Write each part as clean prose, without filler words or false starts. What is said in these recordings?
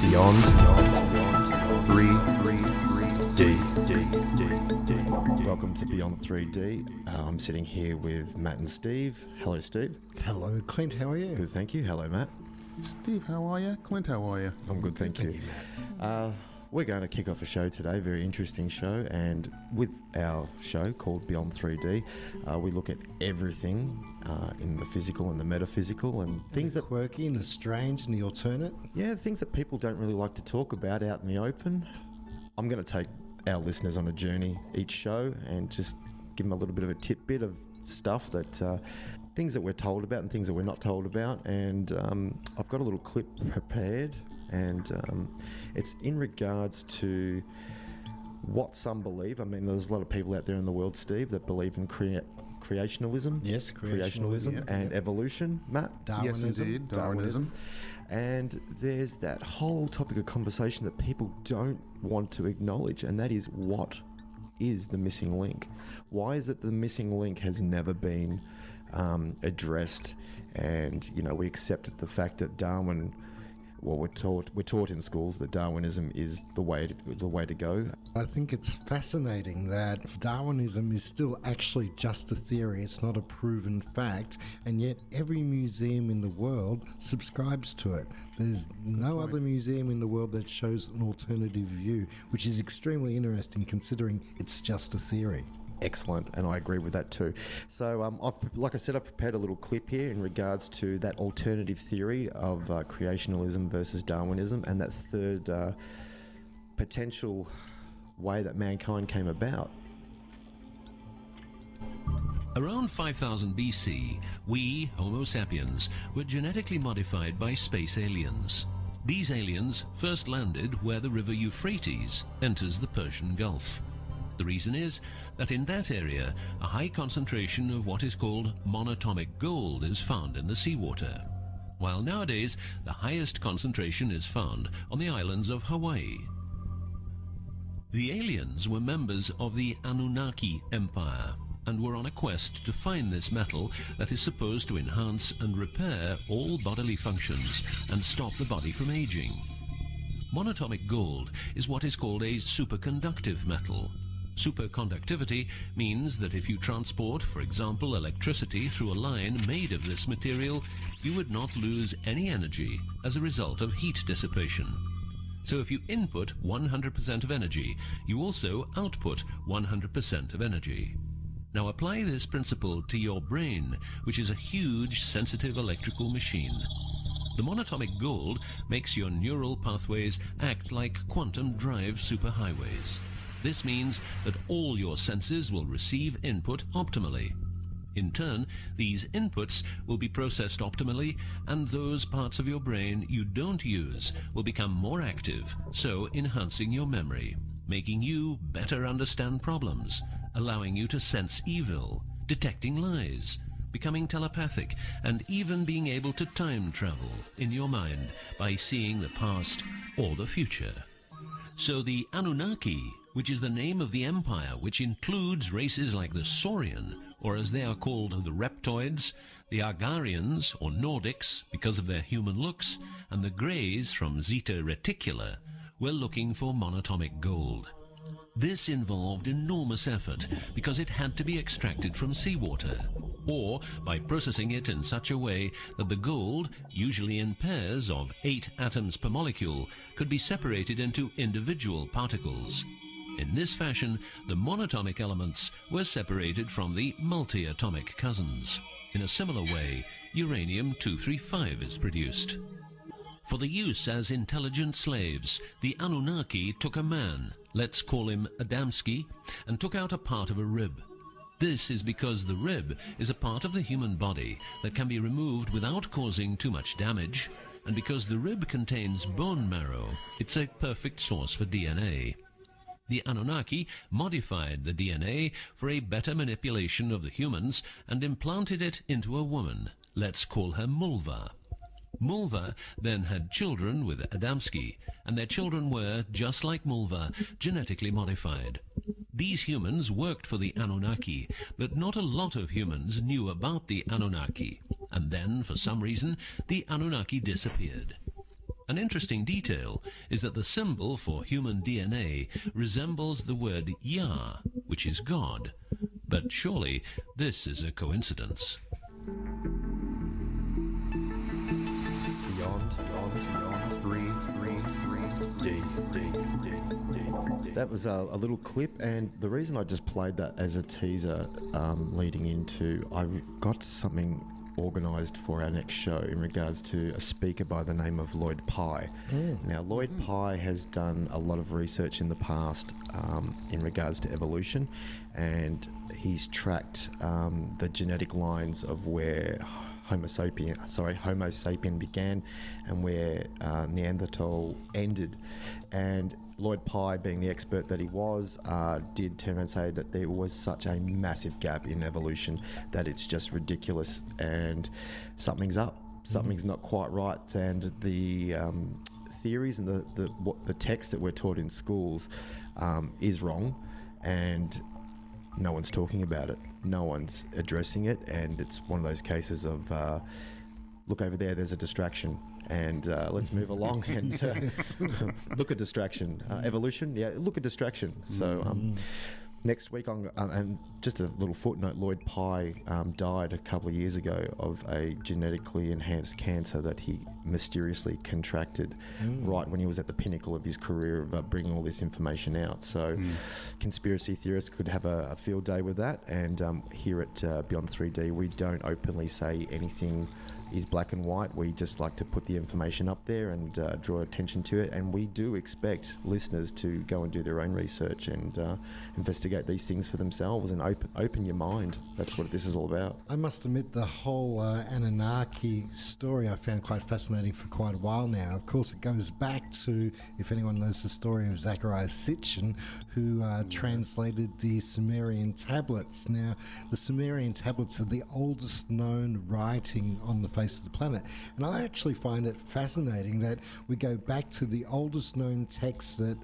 Beyond 3D. Welcome to Beyond 3D. I'm sitting here with Matt and Steve. Hello, Steve. Hello, Clint. How are you? Good, thank you. Hello, Matt. Steve, how are you? Clint, how are you? I'm good, thank you. Matt. We're going to kick off a show today, very interesting show, and with our show called Beyond 3D, we look at everything in the physical and the metaphysical and things that... quirky and the strange and the alternate. Yeah, things that people don't really like to talk about out in the open. I'm going to take our listeners on a journey each show and just give them a little bit of a tidbit of stuff that... things that we're told about and things that we're not told about, and I've got a little clip prepared, and it's in regards to what some believe. I mean, there's a lot of people out there in the world, Steve, that believe in creationalism. Yes, creationalism and evolution, Matt. Darwinism. Yes, indeed. Darwinism. And there's that whole topic of conversation that people don't want to acknowledge, and that is, what is the missing link? Why is it the missing link has never been addressed? And we accept the fact that Darwin, well, we're taught in schools that Darwinism is the way to go. I think it's fascinating that Darwinism is still actually just a theory. It's not a proven fact, and yet every museum in the world subscribes to it. There's no other museum in the world that shows an alternative view, which is extremely interesting considering it's just a theory. Excellent, and I agree with that too. So, like I said, I've prepared a little clip here in regards to that alternative theory of creationalism versus Darwinism, and that third potential way that mankind came about. Around 5000 BC, we, Homo sapiens, were genetically modified by space aliens. These aliens first landed where the river Euphrates enters the Persian Gulf. The reason is that in that area, a high concentration of what is called monatomic gold is found in the seawater, while nowadays the highest concentration is found on the islands of Hawaii. The aliens were members of the Anunnaki Empire and were on a quest to find this metal that is supposed to enhance and repair all bodily functions and stop the body from aging. Monatomic gold is what is called a superconductive metal. Superconductivity means that if you transport, for example, electricity through a line made of this material, you would not lose any energy as a result of heat dissipation. So if you input 100% of energy, you also output 100% of energy. Now apply this principle to your brain, which is a huge, sensitive electrical machine. The monatomic gold makes your neural pathways act like quantum drive superhighways. This means that all your senses will receive input optimally. In turn, these inputs will be processed optimally, and those parts of your brain you don't use will become more active, so enhancing your memory, making you better understand problems, allowing you to sense evil, detecting lies, becoming telepathic, and even being able to time travel in your mind by seeing the past or the future. So the Anunnaki, which is the name of the empire, which includes races like the Saurian, or as they are called, the Reptoids, the Argarians, or Nordics, because of their human looks, and the Greys from Zeta Reticula, were looking for monatomic gold. This involved enormous effort because it had to be extracted from seawater, or by processing it in such a way that the gold, usually in pairs of 8 atoms per molecule, could be separated into individual particles. In this fashion, the monatomic elements were separated from the multi-atomic cousins. In a similar way, uranium-235 is produced. For the use as intelligent slaves, the Anunnaki took a man, let's call him Adamski, and took out a part of a rib. This is because the rib is a part of the human body that can be removed without causing too much damage, and because the rib contains bone marrow, it's a perfect source for DNA. The Anunnaki modified the DNA for a better manipulation of the humans and implanted it into a woman, let's call her Mulva. Mulva then had children with Adamski, and their children were, just like Mulva, genetically modified. These humans worked for the Anunnaki, but not a lot of humans knew about the Anunnaki, and then, for some reason, the Anunnaki disappeared. An interesting detail is that the symbol for human DNA resembles the word Yah, which is God. But surely this is a coincidence. Beyond. 3, 3, 3, D. That was a little clip, and the reason I just played that as a teaser leading into, I've got something organised for our next show in regards to a speaker by the name of Lloyd Pye. Now, Lloyd Pye has done a lot of research in the past in regards to evolution, and he's tracked the genetic lines of where Homo sapien began and where Neanderthal ended. And Lloyd Pye, being the expert that he was, did turn and say that there was such a massive gap in evolution that it's just ridiculous and something's up. Something's not quite right, and the theories and the text that we're taught in schools is wrong, and no one's talking about it. No one's addressing it, and it's one of those cases of look over there's a distraction, and let's move along and look at distraction. Evolution, look at distraction. So next week, and just a little footnote, Lloyd Pye died a couple of years ago of a genetically enhanced cancer that he mysteriously contracted right when he was at the pinnacle of his career of bringing all this information out. So conspiracy theorists could have a field day with that, and here at Beyond 3D, we don't openly say anything is black and white. We just like to put the information up there and draw attention to it, and we do expect listeners to go and do their own research and investigate these things for themselves and open your mind. That's what this is all about. I must admit, the whole Anunnaki story I found quite fascinating for quite a while now. Of course, it goes back to, if anyone knows the story of Zachariah Sitchin, who translated the Sumerian tablets. Now, the Sumerian tablets are the oldest known writing on the face of the planet, and I actually find it fascinating that we go back to the oldest known text that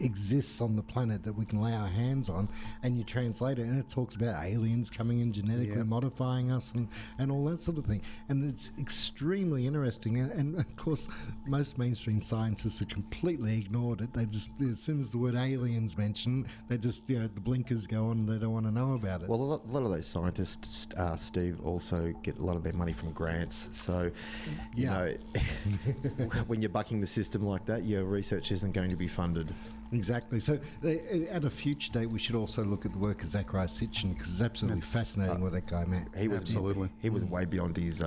exists on the planet that we can lay our hands on, and you translate it and it talks about aliens coming in, genetically modifying us and all that sort of thing, and it's extremely interesting, and of course most mainstream scientists are completely ignored it. They just, as soon as the word aliens mentioned, they just, the blinkers go on and they don't want to know about it. Well, a lot of those scientists, Steve, also get a lot of their money from grants. So, you know, when you're bucking the system like that, your research isn't going to be funded. Exactly. So at a future date, we should also look at the work of Zachariah Sitchin, because it's absolutely fascinating what that guy meant. He was he was way beyond his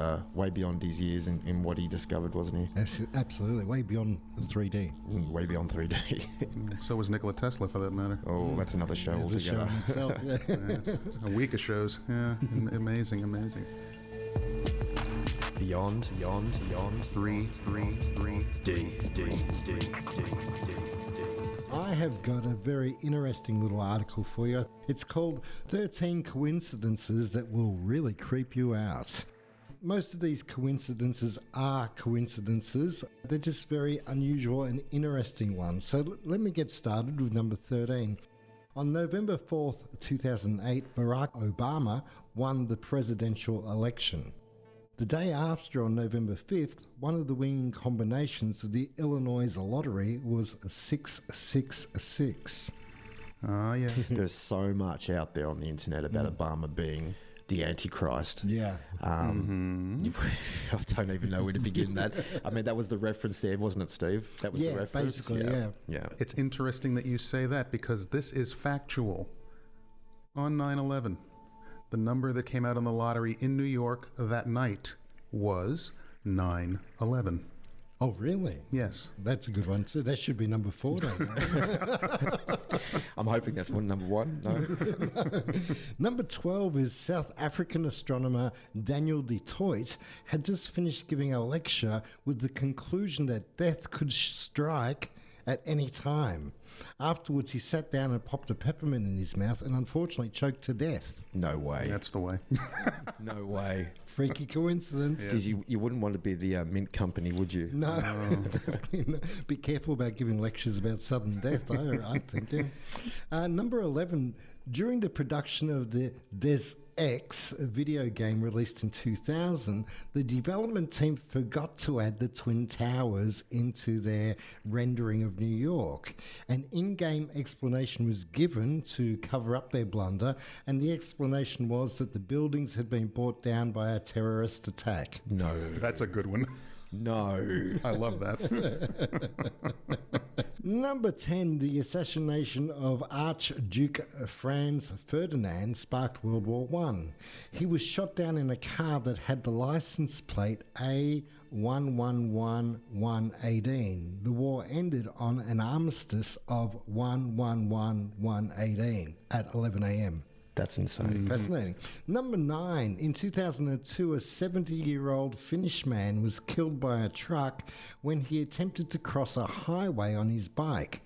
years in what he discovered, wasn't he? Yes, absolutely, way beyond 3D. Way beyond 3D. So was Nikola Tesla, for that matter. Oh, that's another show There's altogether. a show in itself. Yeah. It's a week of shows. Yeah, amazing. Beyond 3, 3, 3, D. I have got a very interesting little article for you. It's called 13 Coincidences That Will Really Creep You Out. Most of these coincidences are coincidences. They're just very unusual and interesting ones. So let me get started with number 13. On November 4th, 2008, Barack Obama won the presidential election. The day after, on November 5th, one of the winning combinations of the Illinois lottery was a 666. Oh, yeah. There's so much out there on the internet about Obama being the Antichrist. Yeah. I don't even know where to begin that. I mean, that was the reference there, wasn't it, Steve? That was the reference? Basically, yeah. It's interesting that you say that, because this is factual. On 9/11, the number that came out on the lottery in New York that night was 9/11. Oh, really? Yes. That's a good one, too. That should be number 14. I'm hoping that's number one. No. Number 12 is South African astronomer Daniel du Toit had just finished giving a lecture with the conclusion that death could strike at any time. Afterwards, he sat down and popped a peppermint in his mouth and unfortunately choked to death. No way. That's the way. No way. Freaky coincidence. Because you wouldn't want to be the mint company, would you? No, definitely not. Be careful about giving lectures about sudden death, I think. Yeah. Number 11, during the production of the Des X, a video game released in 2000, the development team forgot to add the Twin Towers into their rendering of New York. An in-game explanation was given to cover up their blunder, and the explanation was that the buildings had been brought down by a terrorist attack. No. That's a good one. No. I love that. Number 10, the assassination of Archduke Franz Ferdinand sparked World War I. He was shot down in a car that had the license plate A111118. The war ended on an armistice of 111118 at 11 a.m. That's insane. Fascinating. Number 9, in 2002, a 70-year-old Finnish man was killed by a truck when he attempted to cross a highway on his bike.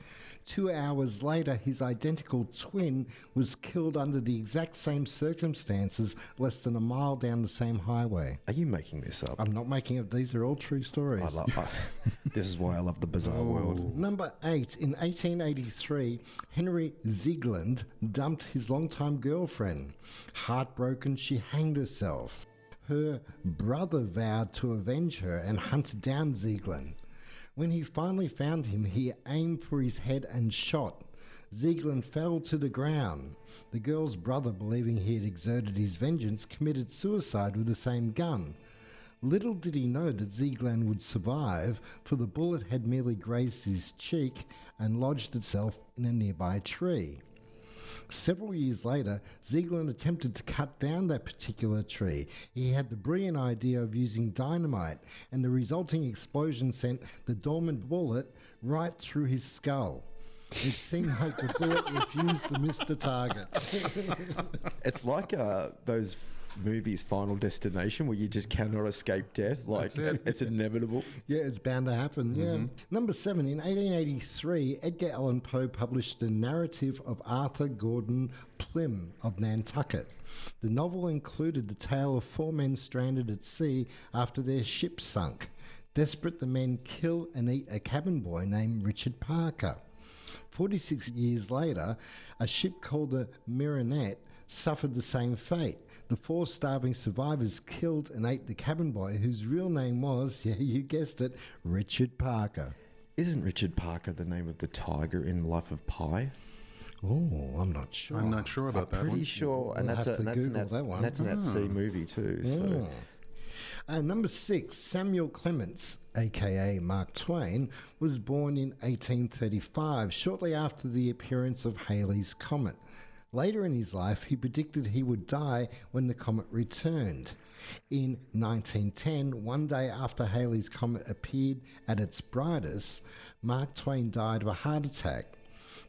2 hours later, his identical twin was killed under the exact same circumstances less than a mile down the same highway. Are you making this up? I'm not making up. These are all true stories. This is why I love the bizarre world. Number 8, in 1883, Henry Ziegland dumped his longtime girlfriend. Heartbroken, she hanged herself. Her brother vowed to avenge her and hunted down Ziegland. When he finally found him, he aimed for his head and shot. Ziegland fell to the ground. The girl's brother, believing he had exerted his vengeance, committed suicide with the same gun. Little did he know that Ziegland would survive, for the bullet had merely grazed his cheek and lodged itself in a nearby tree. Several years later, Ziegland attempted to cut down that particular tree. He had the brilliant idea of using dynamite, and the resulting explosion sent the dormant bullet right through his skull. It seemed like the bullet refused to miss the target. It's like those movies Final Destination where you just cannot escape death. Like, it's inevitable. Yeah, it's bound to happen, yeah. Number 7, in 1883, Edgar Allan Poe published the narrative of Arthur Gordon Pym of Nantucket. The novel included the tale of 4 men stranded at sea after their ship sunk. Desperate, the men kill and eat a cabin boy named Richard Parker. 46 years later, a ship called the Mironette suffered the same fate. The 4 starving survivors killed and ate the cabin boy, whose real name was, yeah, you guessed it, Richard Parker. Isn't Richard Parker the name of the tiger in Life of Pi? Oh, I'm not sure. I'm not sure about that Pretty one. sure, and We'll that's have to in Google that one. That's in that sea movie too. So. Number 6, Samuel Clemens, aka Mark Twain, was born in 1835, shortly after the appearance of Halley's Comet. Later in his life, he predicted he would die when the comet returned. In 1910, one day after Halley's Comet appeared at its brightest, Mark Twain died of a heart attack.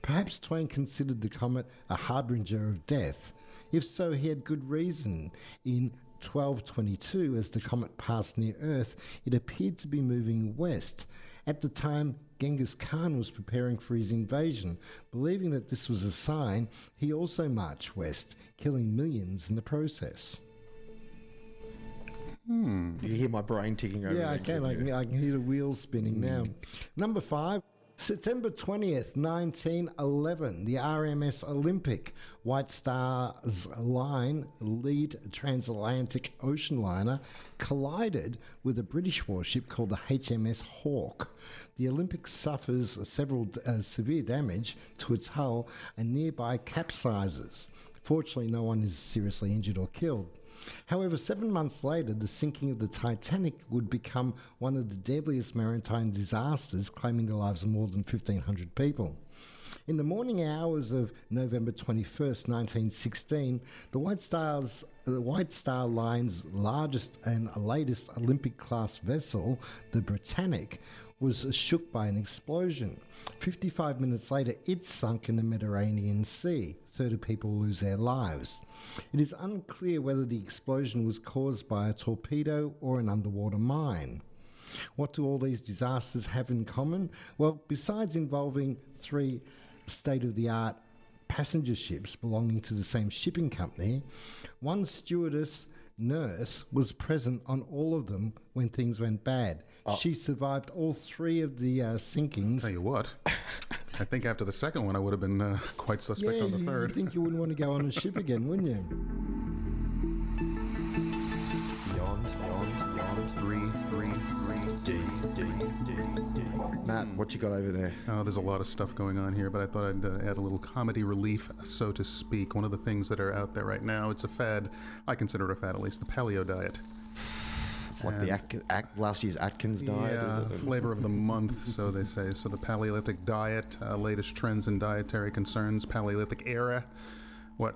Perhaps Twain considered the comet a harbinger of death. If so, he had good reason. In 1222, as the comet passed near Earth, it appeared to be moving west. At the time, Genghis Khan was preparing for his invasion. Believing that this was a sign, he also marched west, killing millions in the process. You hear my brain ticking over. Yeah, I can. I can hear the wheels spinning now. Number 5. September 20th, 1911, the RMS Olympic, White Star's Line, lead transatlantic ocean liner, collided with a British warship called the HMS Hawke. The Olympic suffers several severe damage to its hull and nearby capsizes. Fortunately, no one is seriously injured or killed. However, 7 months later, the sinking of the Titanic would become one of the deadliest maritime disasters, claiming the lives of more than 1,500 people. In the morning hours of November 21st, 1916, the White Star Line's largest and latest Olympic-class vessel, the Britannic, was shook by an explosion. 55 minutes later, it sunk in the Mediterranean Sea. 30 people lose their lives. It is unclear whether the explosion was caused by a torpedo or an underwater mine. What do all these disasters have in common? Well, besides involving 3 state-of-the-art passenger ships belonging to the same shipping company, one stewardess nurse was present on all of them when things went bad. She survived all 3 of the sinkings. Tell you what, I think after the second one, I would have been quite suspect on the third. You'd think you wouldn't want to go on a ship again, wouldn't you? Matt, what you got over there? Oh, there's a lot of stuff going on here, but I thought I'd add a little comedy relief, so to speak. One of the things that are out there right now, it's a fad. I consider it a fad, at least, the Paleo Diet. It's like the last year's Atkins diet. Yeah, Is it? flavor of the month, so they say. So the Paleolithic Diet, latest trends in dietary concerns, Paleolithic era,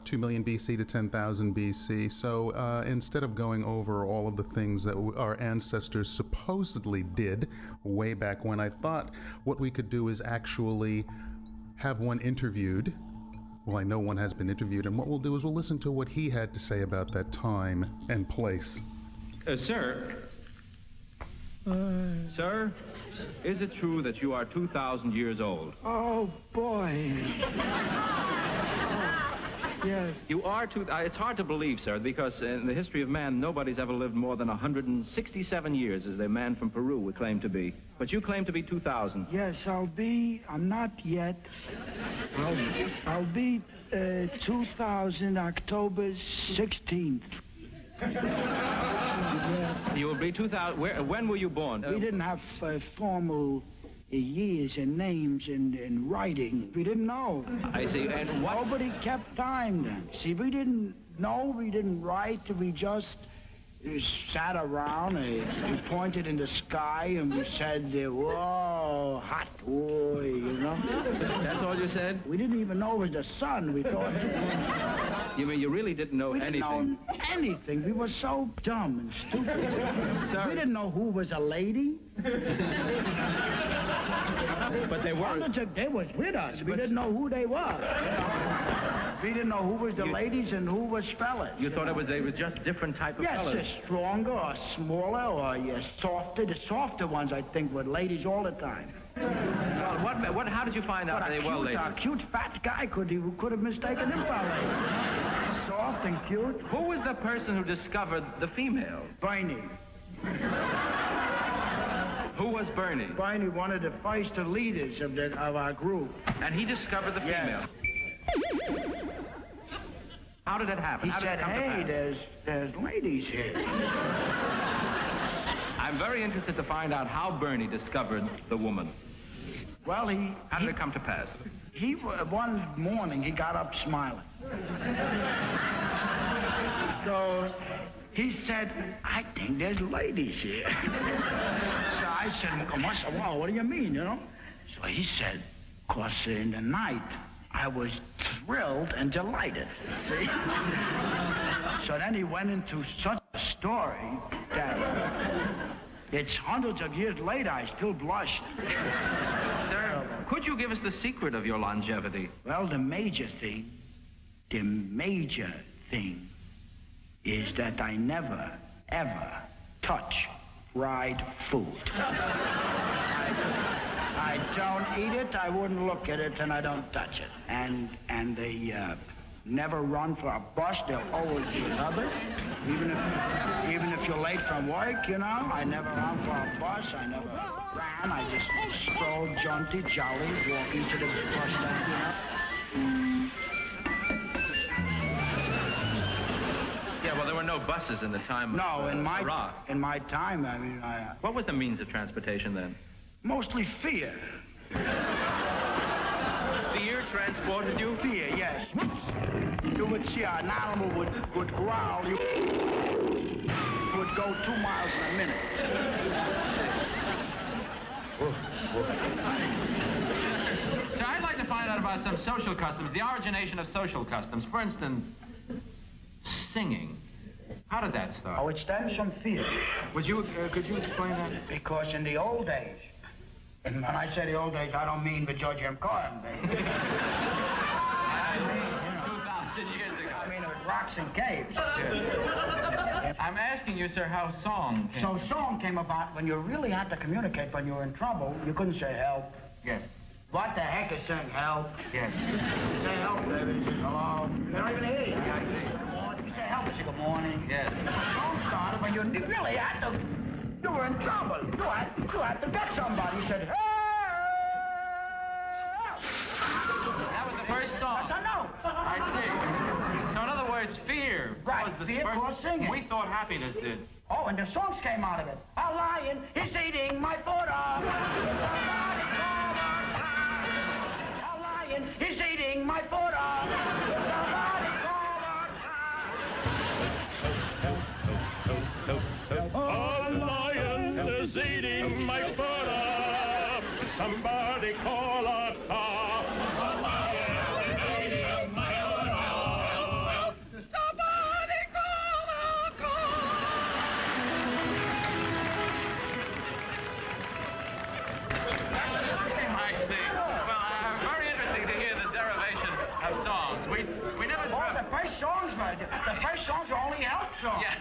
2 million BC to 10,000 BC. So instead of going over all of the things that our ancestors supposedly did way back when, I thought what we could do is actually have one interviewed. Well, I know one has been interviewed, and what we'll do is we'll listen to what he had to say about that time and place. Sir, is it true that you are 2,000 years old? Oh, boy. Yes. You are it's hard to believe, sir, because in the history of man, nobody's ever lived more than 167 years, as the man from Peru would claim to be. But you claim to be 2,000. Yes, I'm not yet. I'll be 2000, October 16th. Yes. You will be 2,000. When were you born? We didn't have formal years and names and writing. We didn't know. I see. And what? Nobody kept time then. See, we didn't know. We didn't write. We just sat around. We pointed in the sky and we said, "Whoa, hot boy," you know. That's all you said? We didn't even know it was the sun. We thought. You mean you really didn't know anything? We didn't know anything. We were so dumb and stupid. Sir. We didn't know who was a lady. But they weren't. They was with us. We didn't know who they were. We didn't know who was the ladies and who was fellas. You thought they were just different type of fellas? Yes, they're stronger or smaller or softer. The softer ones, I think, were ladies all the time. Well, how did you find out they were ladies? A cute fat guy could have mistaken him for a lady. Soft and cute. Who was the person who discovered the female? Bernie. Who was Bernie? Bernie, one of the first leaders of our group. And he discovered the female? How did it happen? He said, "Hey, there's ladies here." I'm very interested to find out how Bernie discovered the woman. Well, How did it come to pass? One morning, he got up smiling. So he said, "I think there's ladies here." So I said, "Well, what do you mean, you know?" So he said, "'Cause in the night, I was thrilled and delighted." See? So then he went into such a story that it's hundreds of years later, I still blush. Sir, could you give us the secret of your longevity? Well, the major thing is that I never, ever touch fried food. I don't eat it, I wouldn't look at it, and I don't touch it. And they never run for a bus, they'll always be covered. Even if you're late from work, you know, I never run for a bus, I never ran, I just strolled jaunty, jolly, walking to the bus stop, you know. Yeah, well, there were no buses in the time of in my Iraq. In my time, I mean, What was the means of transportation then? mostly fear. Fear transported you? Fear, yes. You would see an animal would growl, you would go 2 miles in a minute. So I'd like to find out about some social customs, the origination of social customs. For instance, singing. How did that start? Oh, it stems from fear. Could you explain that? Because in the old days, and when I say the old days, I don't mean the George M. Carlin days. 2,000 years ago. I mean, it was rocks and caves. I'm asking you, sir, how song came. So song came about when you really had to communicate when you were in trouble. You couldn't say help. Yes. What the heck is saying help? Yes. Say help, baby. Hello. They don't even hear you. Good morning. You say help, say good morning. Yes. Song started when you really had to. You were in trouble. You had to get somebody. You said help. That was the first song. Yes, I know. I see. So in other words, fear. Right, was the fear first. caused singing. We thought happiness did. Oh, and the songs came out of it. A lion is eating my foot off. eating my foot up. Somebody call a cop. I am eating my foot up. Somebody call a cop. I see. Well, very interesting to hear the derivation of songs. We never... Oh, the first songs were only help songs. Yeah.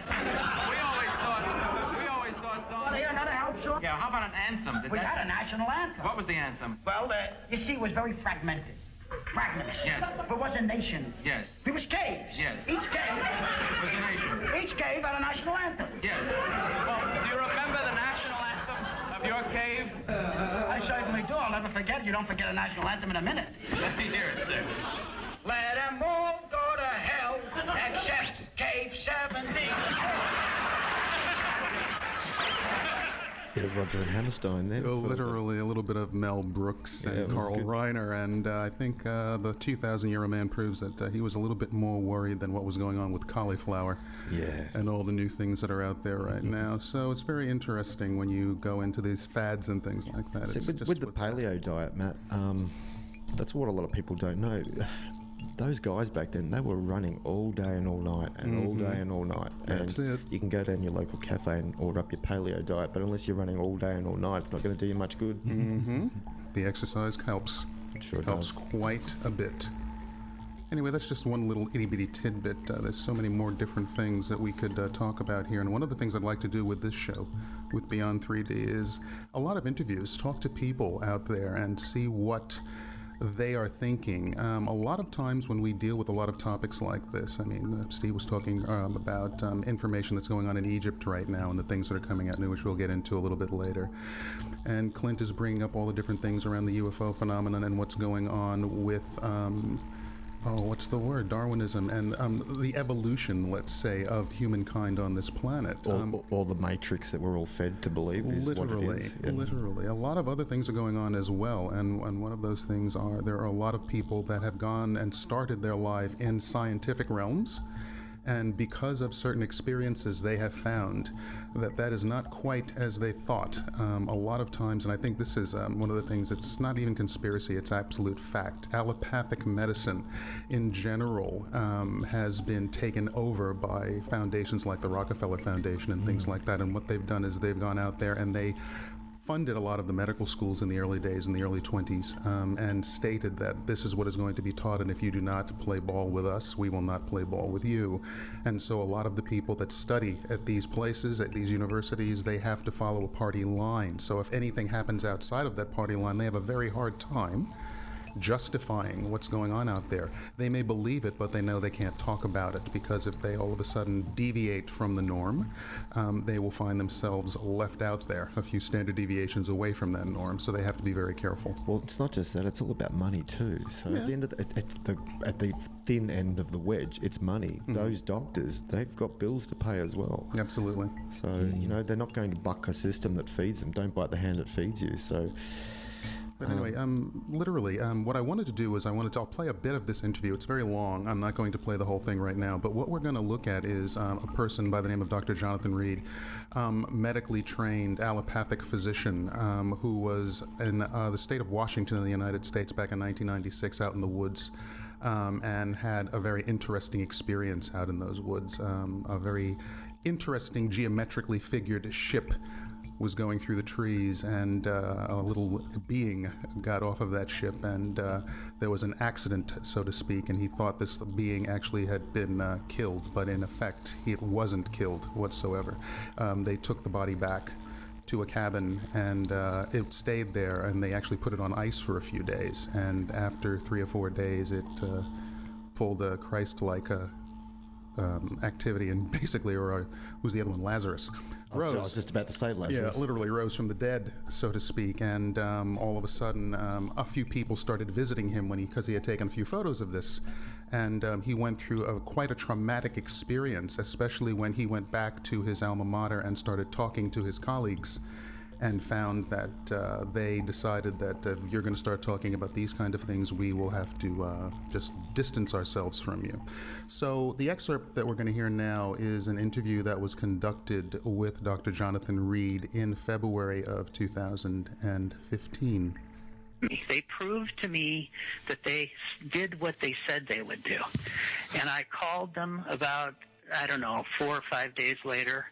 We always thought songs... Want to hear another help song? Yeah, how about an anthem? We had a national anthem. What was the anthem? Well, you see, it was very fragmented. Fragments. Yes. There was a nation. Yes. There was caves. Yes. Each cave. Was a nation. Each cave had a national anthem. Yes. Well, do you remember the national anthem of your cave? I certainly do. I'll never forget. You don't forget a national anthem in a minute. Let me hear it, sir. Let them all go to hell, except Cave 70. Bit of Roger and Hammerstein there. Literally a little bit of Mel Brooks and it was Carl good. Reiner, and I think the 2,000-year-old man proves that he was a little bit more worried than what was going on with cauliflower Yeah. and all the new things that are out there right now. So it's very interesting when you go into these fads and things like that. See, It's with just the paleo diet, Matt, that's what a lot of people don't know. Those guys back then, they were running all day and all night and all day and all night. That's and it. You can go down your local cafe and order up your paleo diet, but unless you're running all day and all night, it's not going to do you much good. The exercise helps. It sure Helps does. quite a bit. Anyway, that's just one little itty-bitty tidbit. There's so many more different things that we could talk about here. And one of the things I'd like to do with this show, with Beyond 3D, is a lot of interviews. Talk to people out there and see what they are thinking. A lot of times when we deal with a lot of topics like this, I mean, Steve was talking about information that's going on in Egypt right now and the things that are coming out new, which we'll get into a little bit later. And Clint is bringing up all the different things around the UFO phenomenon and what's going on with what's the word? Darwinism and the evolution, let's say, of humankind on this planet. Or the matrix that we're all fed to believe is what it is. Yeah. Literally. A lot of other things are going on as well. And one of those things are there are a lot of people that have gone and started their life in scientific realms. And because of certain experiences, they have found that that is not quite as they thought. A lot of times, and I think this is one of the things, it's not even conspiracy, it's absolute fact. Allopathic medicine in general has been taken over by foundations like the Rockefeller Foundation and things like that. And what they've done is they've gone out there and they funded a lot of the medical schools in the early days, in the early 20s, and stated that this is what is going to be taught, and if you do not play ball with us, we will not play ball with you. And so a lot of the people that study at these places, at these universities, they have to follow a party line. So if anything happens outside of that party line, they have a very hard time justifying what's going on out there. They may believe it, but they know they can't talk about it, because if they all of a sudden deviate from the norm, they will find themselves left out there, a few standard deviations away from that norm. So they have to be very careful. Well, it's not just that; it's all about money too. So at the end of at the thin end of the wedge, it's money. Those doctors, they've got bills to pay as well. Absolutely. So you know, they're not going to buck a system that feeds them. Don't bite the hand that feeds you. So. But anyway, literally, what I wanted to do is I'll play a bit of this interview. It's very long. I'm not going to play the whole thing right now. But what we're going to look at is a person by the name of Dr. Johnathon Reid, medically trained allopathic physician who was in the state of Washington in the United States back in 1996 out in the woods. And had a very interesting experience out in those woods. A very interesting geometrically figured ship was going through the trees, and a little being got off of that ship, and there was an accident, so to speak, and he thought this being actually had been killed, but in effect it wasn't killed whatsoever. They took the body back to a cabin, and it stayed there, and they actually put it on ice for a few days, and after 3 or 4 days it pulled a Christ-like activity, and basically, or who's the other one, Lazarus, rose. I was just about to say Lazarus. Yeah, literally rose from the dead, so to speak, and all of a sudden, a few people started visiting him because he had taken a few photos of this, and he went through quite a traumatic experience, especially when he went back to his alma mater and started talking to his colleagues. and found that they decided that if you're going to start talking about these kind of things, we will have to just distance ourselves from you. So the excerpt that we're going to hear now is an interview that was conducted with Dr. Johnathon Reid in February of 2015. They proved to me that they did what they said they would do. And I called them about, 4 or 5 days later,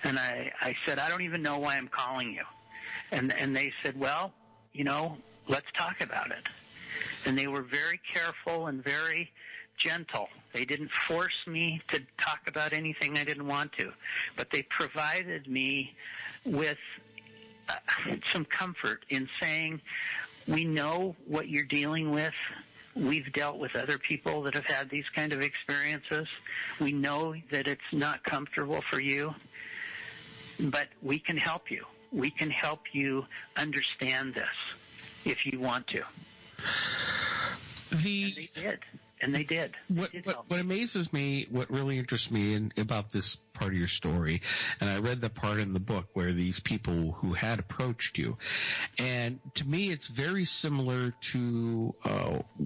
and I said, I don't even know why I'm calling you. And they said, well, let's talk about it. And they were very careful and very gentle. They didn't force me to talk about anything I didn't want to. But they provided me with some comfort in saying, we know what you're dealing with. We've dealt with other people that have had these kind of experiences. We know that it's not comfortable for you, but we can help you. We can help you understand this if you want to. And they did. What amazes me, what really interests me about this part of your story, and I read the part in the book where these people who had approached you, and to me it's very similar to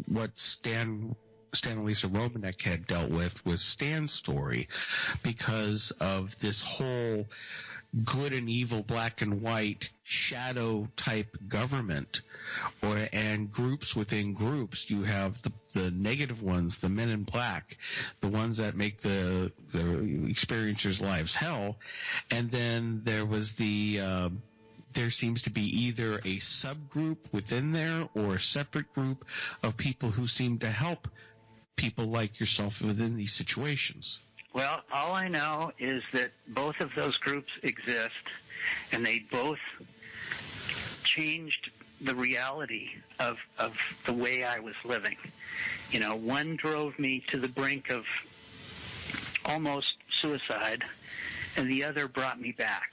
what Stan and Lisa Romanek had dealt with Stan's story, because of this whole good and evil, black and white, shadow type government, and groups within groups. You have the negative ones, the men in black, the ones that make the experiencers' lives hell, and then there was there seems to be either a subgroup within there or a separate group of people who seem to help people like yourself within these situations. Well, all I know is that both of those groups exist, and they both changed the reality of the way I was living. One drove me to the brink of almost suicide, and the other brought me back.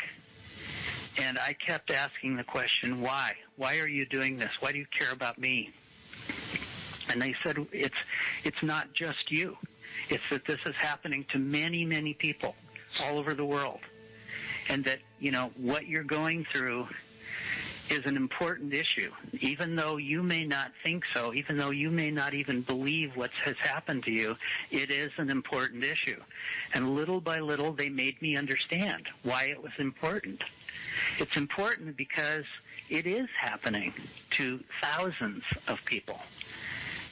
And I kept asking the question, why? Why are you doing this? Why do you care about me? And they said, it's not just you. It's that this is happening to many, many people all over the world. And that, what you're going through is an important issue. Even though you may not think so, even though you may not even believe what has happened to you, it is an important issue. And little by little, they made me understand why it was important. It's important because it is happening to thousands of people.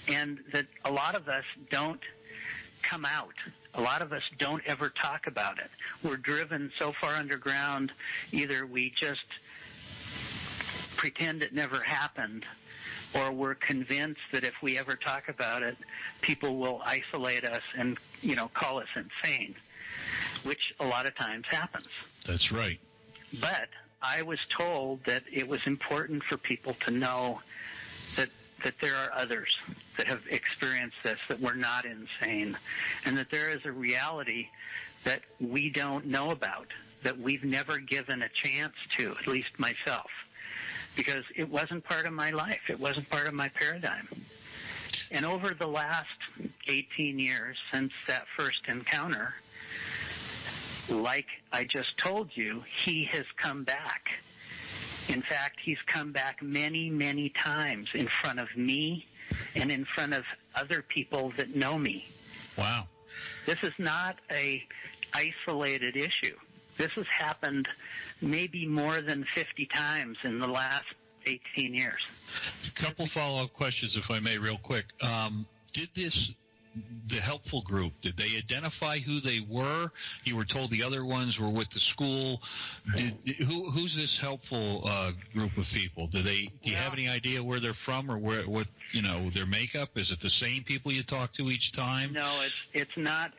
And that a lot of us don't come out. A lot of us don't ever talk about it. We're driven so far underground, either we just pretend it never happened, or we're convinced that if we ever talk about it, people will isolate us and, call us insane, which a lot of times happens. That's right. But I was told that it was important for people to know that there are others that have experienced this, that we're not insane, and that there is a reality that we don't know about, that we've never given a chance to, at least myself, because it wasn't part of my life. It wasn't part of my paradigm. And over the last 18 years since that first encounter, like I just told you, he has come back. In fact, he's come back many, many times in front of me and in front of other people that know me. Wow. This is not a isolated issue. This has happened maybe more than 50 times in the last 18 years. A couple follow-up questions, if I may, real quick. The helpful group, did they identify who they were? You were told the other ones were with the school. Who's this helpful group of people? Do you have any idea where they're from, or what their makeup? Is it the same people you talk to each time? No, it's not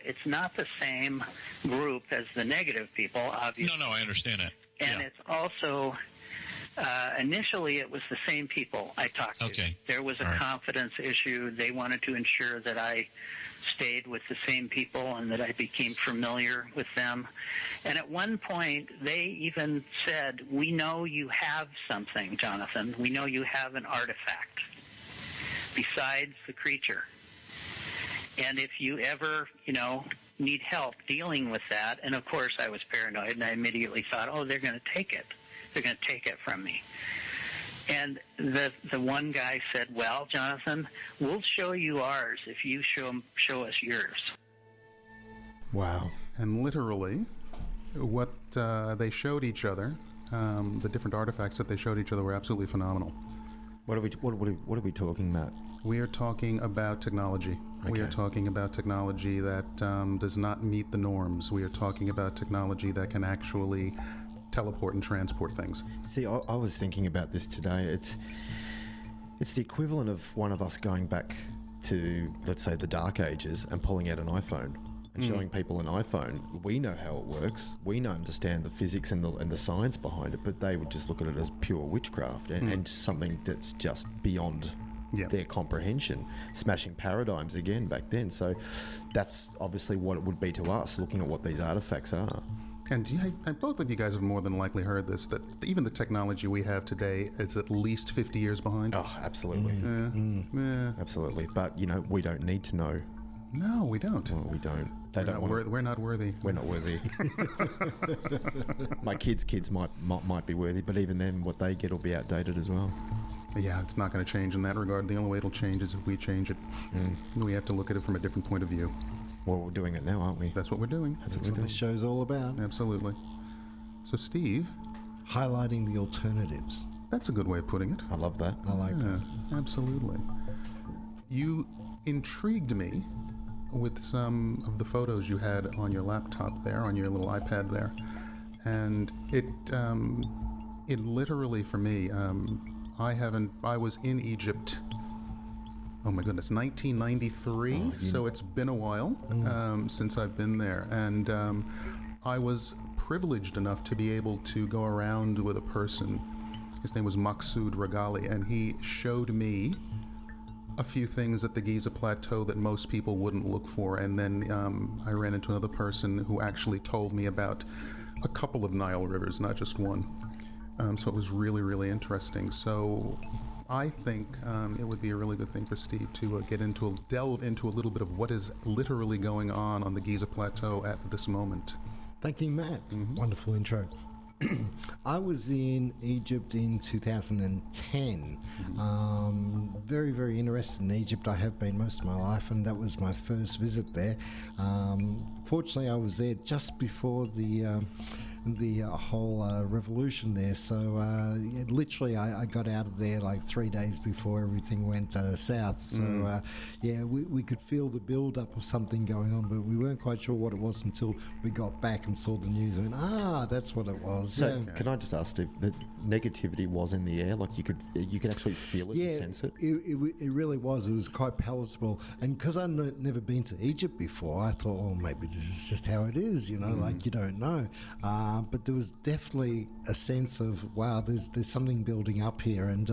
the same group as the negative people, obviously. No, I understand that. And it's also initially it was the same people I talked to. Okay. There was a confidence issue. They wanted to ensure that I stayed with the same people and that I became familiar with them. And at one point, they even said, we know you have something, Johnathon. We know you have an artifact besides the creature. And if you ever, need help dealing with that, and of course I was paranoid and I immediately thought, they're going to take it. they're going to take it from me. And the one guy said, well, Johnathon, we'll show you ours if you show us yours. Wow. And literally, what they showed each other, the different artifacts that they showed each other were absolutely phenomenal. What are we talking about? We are talking about technology. Okay. We are talking about technology that does not meet the norms. We are talking about technology that can actually teleport and transport things. See, I was thinking about this today. It's the equivalent of one of us going back to, let's say, the Dark Ages and pulling out an iPhone and showing people an iPhone. We know how it works. We understand the physics and the science behind it, but they would just look at it as pure witchcraft and something that's just beyond their comprehension, smashing paradigms again back then. So that's obviously what it would be to us, looking at what these artifacts are. And both of you guys have more than likely heard this, that even the technology we have today is at least 50 years behind. Oh, absolutely. Absolutely. But, we don't need to know. No, we don't. Well, we don't. We're not worthy. We're not worthy. My kids might be worthy, but even then, what they get will be outdated as well. Yeah, it's not going to change in that regard. The only way it'll change is if we change it. We have to look at it from a different point of view. Well, we're doing it now, aren't we? That's what we're doing. That's what this show's all about. Absolutely. So, Steve? Highlighting the alternatives. That's a good way of putting it. I love that. I like that. Absolutely. You intrigued me with some of the photos you had on your laptop there, on your little iPad there. And it literally, for me, I was in Egypt, oh my goodness, 1993, so it's been a while since I've been there. And I was privileged enough to be able to go around with a person. His name was Maksud Ragali, and he showed me a few things at the Giza Plateau that most people wouldn't look for. And then I ran into another person who actually told me about a couple of Nile rivers, not just one. So it was really, really interesting. So I think it would be a really good thing for Steve to delve into a little bit of what is literally going on the Giza Plateau at this moment. Thank you, Matt. Wonderful intro. I was in Egypt in 2010. Very, very interested in Egypt. I have been most of my life, and that was my first visit there. Fortunately, I was there just before the whole revolution there. So literally, I got out of there like 3 days before everything went south. So we could feel the build-up of something going on, but we weren't quite sure what it was until we got back and saw the news. And that's what it was. So can I just ask, Steve, that negativity was in the air? Like you could actually feel it and sense it? It really was. It was quite palatable. And because I'd never been to Egypt before, I thought, oh, maybe this is just how it is, like you don't know. But there was definitely a sense of, wow, there's something building up here. And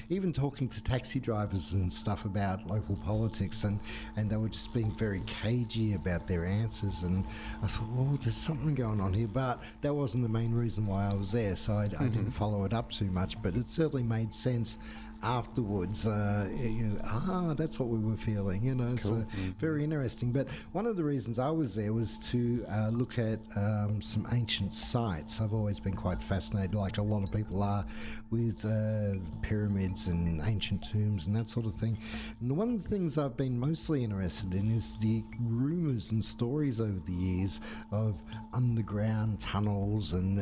even talking to taxi drivers and stuff about local politics, and they were just being very cagey about their answers. And I thought, oh, there's something going on here. But that wasn't the main reason why I was there, so I didn't follow it up too much. But it certainly made sense afterwards. That's what we were feeling, Cool. So very interesting. But one of the reasons I was there was to look at some ancient sites. I've always been quite fascinated, like a lot of people are, with pyramids and ancient tombs and that sort of thing. And one of the things I've been mostly interested in is the rumours and stories over the years of underground tunnels and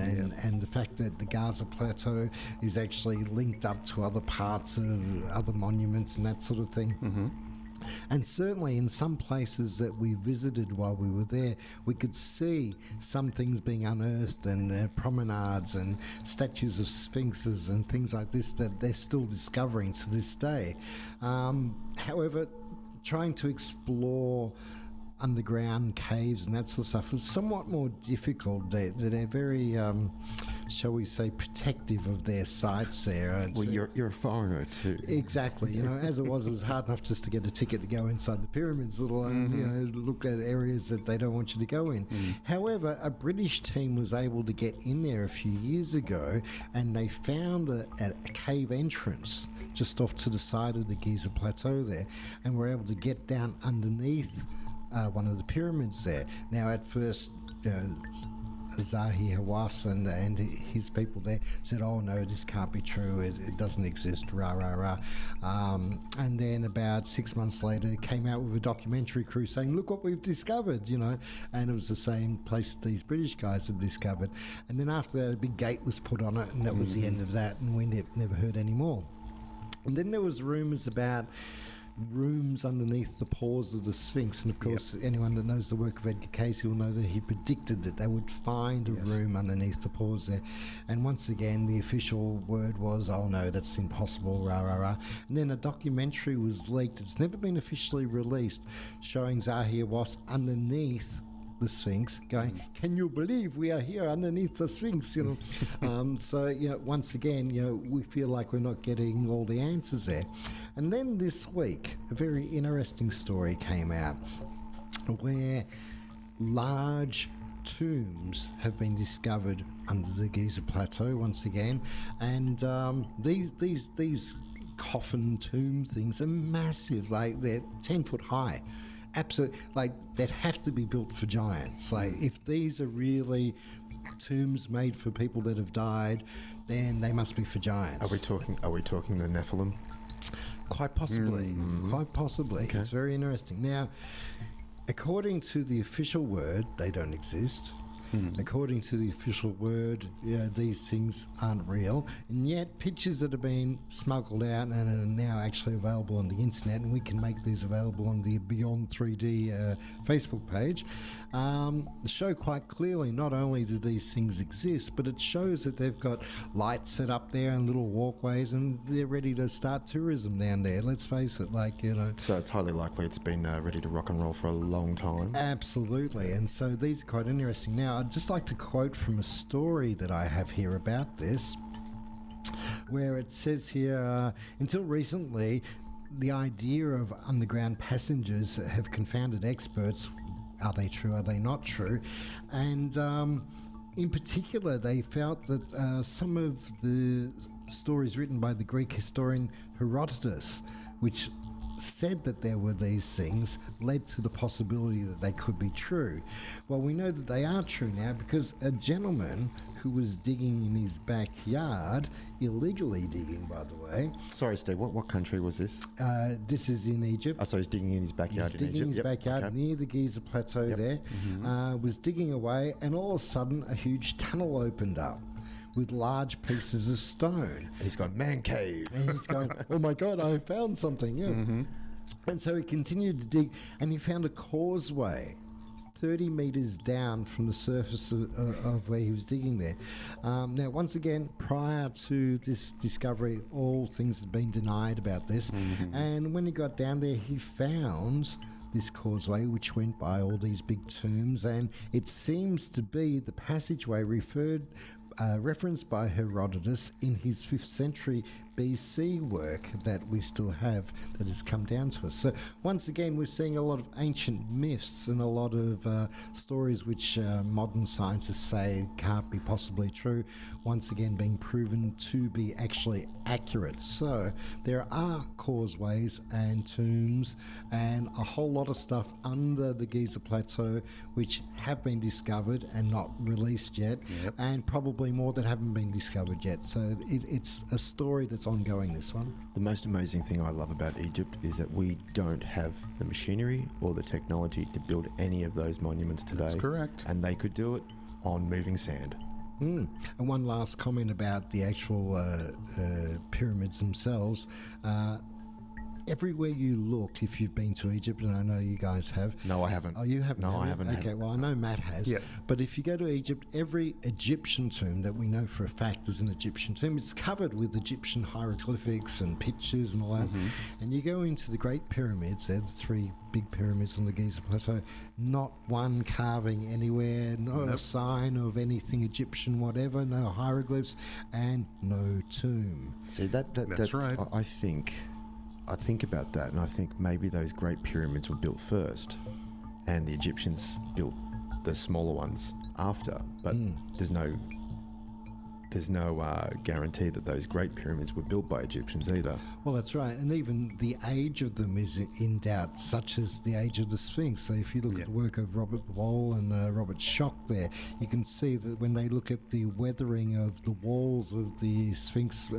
the fact that the Gaza Plateau is actually linked up to other parts of other monuments and that sort of thing. And certainly in some places that we visited while we were there, we could see some things being unearthed, and promenades and statues of sphinxes and things like this that they're still discovering to this day. However, trying to explore underground caves and that sort of stuff was somewhat more difficult. They're very, shall we say, protective of their sites there. Well, you're a foreigner too. Exactly. As it was hard enough just to get a ticket to go inside the pyramids, let alone look at areas that they don't want you to go in. However, a British team was able to get in there a few years ago, and they found a cave entrance just off to the side of the Giza Plateau there, and were able to get down underneath one of the pyramids there. Now, at first, Zahi Hawass and his people there said, oh no, this can't be true, it doesn't exist, rah rah rah. And then about 6 months later it came out with a documentary crew saying, look what we've discovered, and it was the same place these British guys had discovered. And then after that a big gate was put on it, and that was the end of that, and we never heard any more. And then there was rumours about rooms underneath the paws of the Sphinx, and of course anyone that knows the work of Edgar Cayce will know that he predicted that they would find a room underneath the paws there. And once again the official word was, oh no, that's impossible, rah rah rah. And then a documentary was leaked, it's never been officially released, showing Zahi Hawass underneath the Sphinx going, can you believe we are here underneath the Sphinx? So once again we feel like we're not getting all the answers there. And then this week a very interesting story came out where large tombs have been discovered under the Giza Plateau once again, and these coffin tomb things are massive, like they're 10 foot high. Absolutely, like they'd have to be built for giants. Like if these are really tombs made for people that have died, then they must be for giants. Are we talking the Nephilim? Quite possibly. Quite possibly. Okay. It's very interesting. Now, according to the official word, they don't exist. According to the official word, these things aren't real, and yet pictures that have been smuggled out and are now actually available on the internet, and we can make these available on the Beyond 3D Facebook page, show quite clearly not only do these things exist, but it shows that they've got lights set up there and little walkways, and they're ready to start tourism down there. Let's face it, So it's highly likely it's been ready to rock and roll for a long time. Absolutely, and so these are quite interesting. Now, I'd just like to quote from a story that I have here about this, where it says here, until recently, the idea of underground passengers have confounded experts. Are they true? Are they not true? And in particular, they felt that some of the stories written by the Greek historian Herodotus, which said that there were these things, led to the possibility that they could be true. Well, we know that they are true now because a gentleman who was digging in his backyard, illegally digging, by the way. Sorry, Steve, what country was this? This is in Egypt. Oh, so he's digging in his backyard in Egypt? Digging in his backyard near the Giza Plateau there, was digging away, and all of a sudden a huge tunnel opened up with large pieces of stone. And he's gone, man cave. And he's going, oh my God, I found something. And so he continued to dig, and he found a causeway 30 metres down from the surface of where he was digging there. Now, once again, prior to this discovery, all things had been denied about this. And when he got down there, he found this causeway which went by all these big tombs, and it seems to be the passageway referenced by Herodotus in his 5th century BC work that we still have that has come down to us. So once again, we're seeing a lot of ancient myths and a lot of stories which modern scientists say can't be possibly true, once again being proven to be actually accurate. So there are causeways and tombs and a whole lot of stuff under the Giza Plateau which have been discovered and not released yet, and probably more that haven't been discovered yet. So it's a story that's ongoing, this one. The most amazing thing I love about Egypt is that we don't have the machinery or the technology to build any of those monuments today. That's correct. And they could do it on moving sand. And one last comment about the actual pyramids themselves. Everywhere you look, if you've been to Egypt, and I know you guys have. No, I haven't. Oh, you haven't? No, I haven't. Okay, well, I know Matt has. Yeah. But if you go to Egypt, every Egyptian tomb that we know for a fact is an Egyptian tomb, it's covered with Egyptian hieroglyphics and pictures and all that. And you go into the Great Pyramids, they're the 3 big pyramids on the Giza Plateau, not one carving anywhere, not a sign of anything Egyptian, whatever, no hieroglyphs, and no tomb. See, That's right. I think about that, and I think maybe those great pyramids were built first, and the Egyptians built the smaller ones after. But there's no there's no guarantee that those Great Pyramids were built by Egyptians either. Well, that's right. And even the age of them is in doubt, such as the age of the Sphinx. So if you look at the work of Robert Wall and Robert Schoch there, you can see that when they look at the weathering of the walls of the Sphinx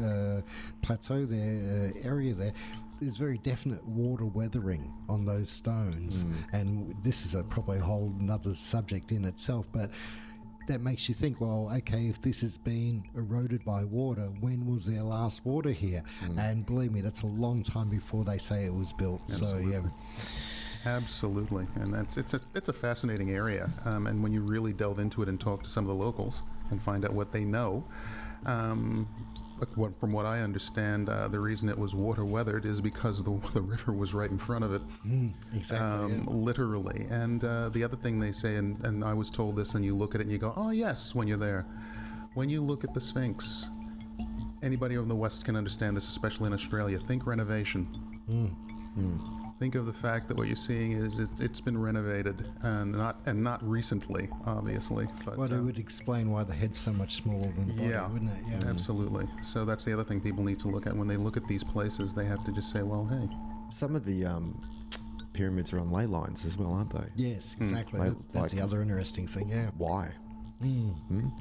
plateau there, area there, there's very definite water weathering on those stones. And this is probably a whole another subject in itself, but that makes you think, well, okay, if this has been eroded by water, when was there last water here? And believe me, that's a long time before they say it was built. Absolutely. So, Absolutely, and it's a fascinating area. And when you really delve into it and talk to some of the locals and find out what they know, from what I understand, the reason it was water weathered is because the river was right in front of it. Exactly. Literally. And the other thing they say, and I was told this, and you look at it and you go, oh yes, when you're there. When you look at the Sphinx, anybody in the West can understand this, especially in Australia. Think renovation. Think of the fact that what you're seeing is it's been renovated, and not recently, obviously. But, well, it would explain why the head's so much smaller than the body, wouldn't it? Yeah, absolutely. So that's the other thing people need to look at when they look at these places. They have to just say, well, hey. Some of the pyramids are on ley lines as well, aren't they? Yes, exactly. That's the other interesting thing, yeah. Why?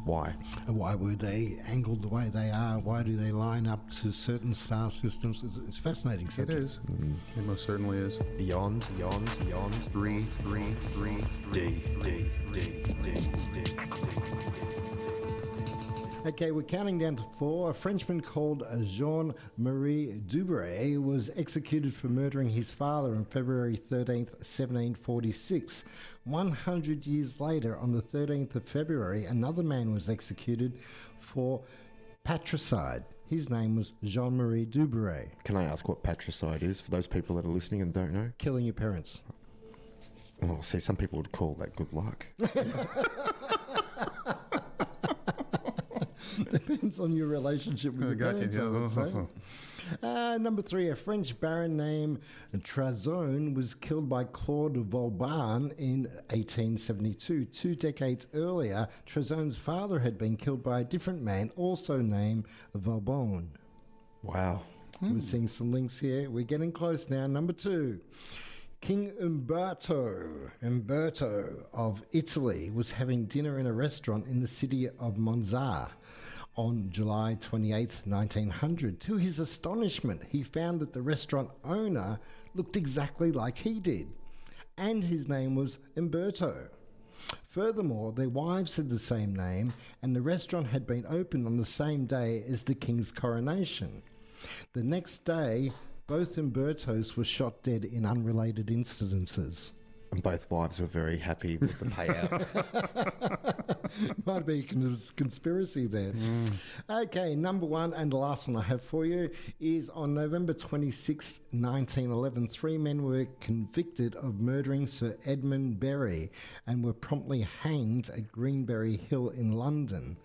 Why? And why were they angled the way they are? Why do they line up to certain star systems? It's fascinating subject. It is. It most certainly is. Beyond. 3. D. Okay, we're counting down to 4. A Frenchman called Jean-Marie Dubray was executed for murdering his father on February 13th, 1746. 100 years later, on the 13th of February, another man was executed for patricide. His name was Jean-Marie Dubray. Can I ask what patricide is for those people that are listening and don't know? Killing your parents. Well, see, some people would call that good luck. Depends on your relationship with your parents, I would say. Number 3, a French baron named Trazone was killed by Claude Vauban in 1872. 2 decades earlier, Trazone's father had been killed by a different man, also named Vauban. Wow. We're seeing some links here. We're getting close now. Number 2. King Umberto of Italy was having dinner in a restaurant in the city of Monza on July 28, 1900. To his astonishment, he found that the restaurant owner looked exactly like he did, and his name was Umberto. Furthermore, their wives had the same name, and the restaurant had been opened on the same day as the king's coronation. The next day, both Umbertos were shot dead in unrelated incidences. And both wives were very happy with the payout. Might be a conspiracy there. Okay, number 1 and the last one I have for you is on November 26, 1911, 3 men were convicted of murdering Sir Edmund Berry and were promptly hanged at Greenberry Hill in London.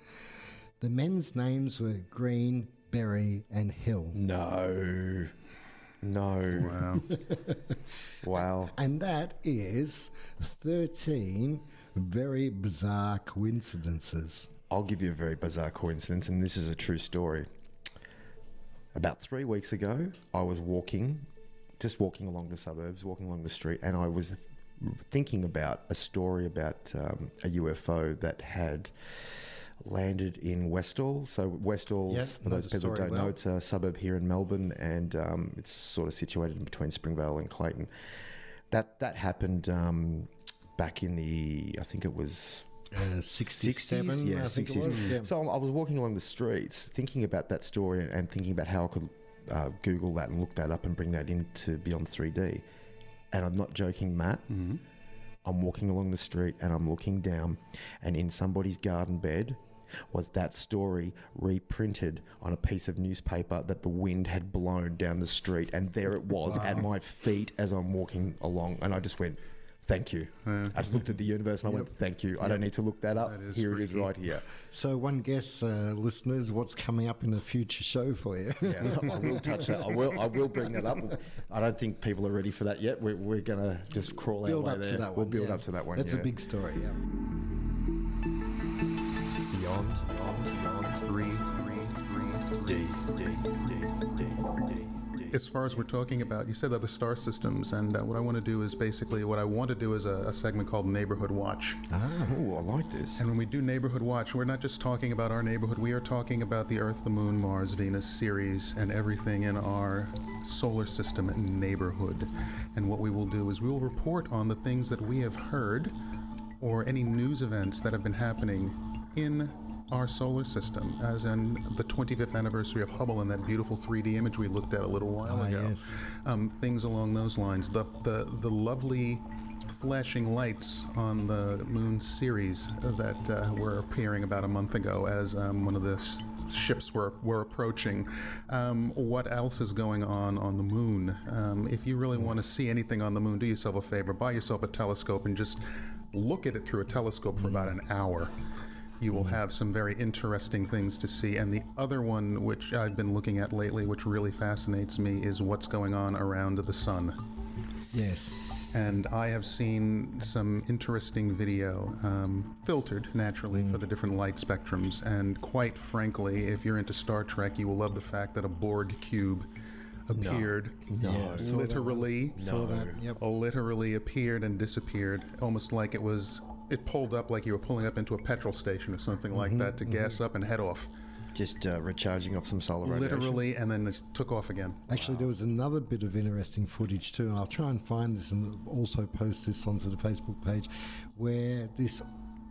The men's names were Green, Berry and Hill. No. Wow. Wow. And that is 13 very bizarre coincidences. I'll give you a very bizarre coincidence, and this is a true story. About 3 weeks ago, I was walking along the suburbs, walking along the street, and I was thinking about a story about a UFO that had landed in Westall. So Westall's, for those people who don't know, it's a suburb here in Melbourne, and it's sort of situated in between Springvale and Clayton. That happened back in the, I think it was 67, yeah, I think 60s. it was. Yeah. So I was walking along the streets thinking about that story and thinking about how I could Google that and look that up and bring that into Beyond 3D. And I'm not joking, Matt. Mm-hmm. I'm walking along the street and I'm looking down, and in somebody's garden bed was that story reprinted on a piece of newspaper that the wind had blown down the street, and there it was at my feet as I'm walking along, and I just went, thank you. I just looked at the universe and I went, thank you. I don't need to look that up. Here it is right here. So one guess, listeners, what's coming up in a future show for you? Yeah, I will touch that. I will bring that up. I don't think people are ready for that yet. We're going to just crawl our way there. We'll build up to that one. That's a big story, yeah. Beyond 3. As far as we're talking about, you said that the star systems, and what I want to do is basically what I want to do is a segment called Neighborhood Watch. Oh, I like this. And when we do Neighborhood Watch, we're not just talking about our neighborhood, we are talking about the Earth, the Moon, Mars, Venus, Ceres, and everything in our solar system neighborhood. And what we will do is we will report on the things that we have heard or any news events that have been happening in our solar system, as in the 25th anniversary of Hubble and that beautiful 3D image we looked at a little while ago. Yes. Things along those lines. The lovely flashing lights on the moon Ceres that were appearing about a month ago as one of the ships were approaching. What else is going on the moon? If you really want to see anything on the moon, do yourself a favor, buy yourself a telescope and just look at it through a telescope for about an hour. You will have some very interesting things to see. And the other one, which I've been looking at lately, which really fascinates me, is what's going on around the sun. Yes. And I have seen some interesting video, filtered naturally for the different light spectrums. And quite frankly, if you're into Star Trek, you will love the fact that a Borg cube appeared. Literally appeared and disappeared, almost like it pulled up like you were pulling up into a petrol station or something like that to gas up and head off. Just recharging off some solar radiation. Literally, and then it took off again. Actually, there was another bit of interesting footage too, and I'll try and find this and also post this onto the Facebook page, where this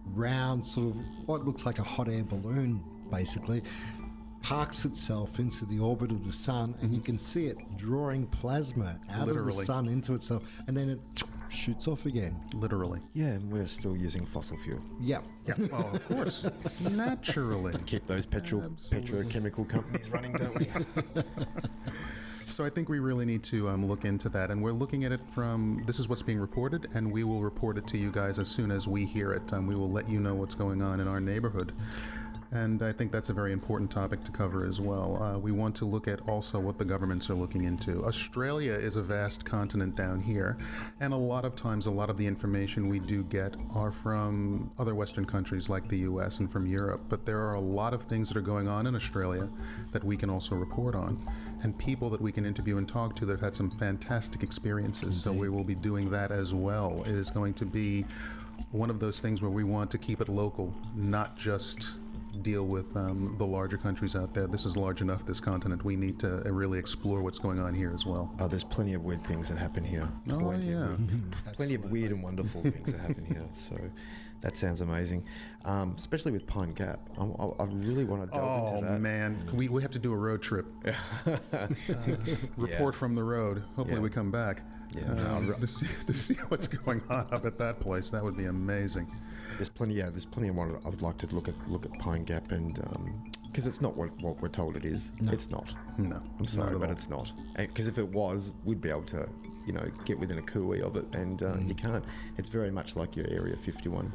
round sort of what looks like a hot air balloon basically parks itself into the orbit of the sun, and you can see it drawing plasma out of the sun into itself, and then it shoots off again. Literally. Yeah, and we're still using fossil fuel. Yeah. Well, of course. Naturally. Keep those petrochemical companies running, don't we? So I think we really need to look into that, and we're looking at it from, this is what's being reported, and we will report it to you guys as soon as we hear it. We will let you know what's going on in our neighborhood. And I think that's a very important topic to cover as well. We want to look at also what the governments are looking into. Australia is a vast continent down here, and a lot of times a lot of the information we do get are from other Western countries like the US and from Europe, but there are a lot of things that are going on in Australia that we can also report on, and people that we can interview and talk to that have had some fantastic experiences. Indeed. So we will be doing that as well. It is going to be one of those things where we want to keep it local, not just deal with the larger countries out there. This is large enough, this continent. We need to really explore what's going on here as well. Oh, there's plenty of weird things that happen here. Plenty of weird and wonderful things that happen here. So that sounds amazing, especially with Pine Gap. I really want to delve into that. Oh, man. We have to do a road trip. Report from the road. Hopefully we come back. To see what's going on up at that place. That would be amazing. There's plenty of what I would like to look at Pine Gap, and because it's not what we're told it is. No. It's not. No, I'm sorry, but it's not. Because if it was, we'd be able to, get within a cooey of it, and you can't. It's very much like your Area 51.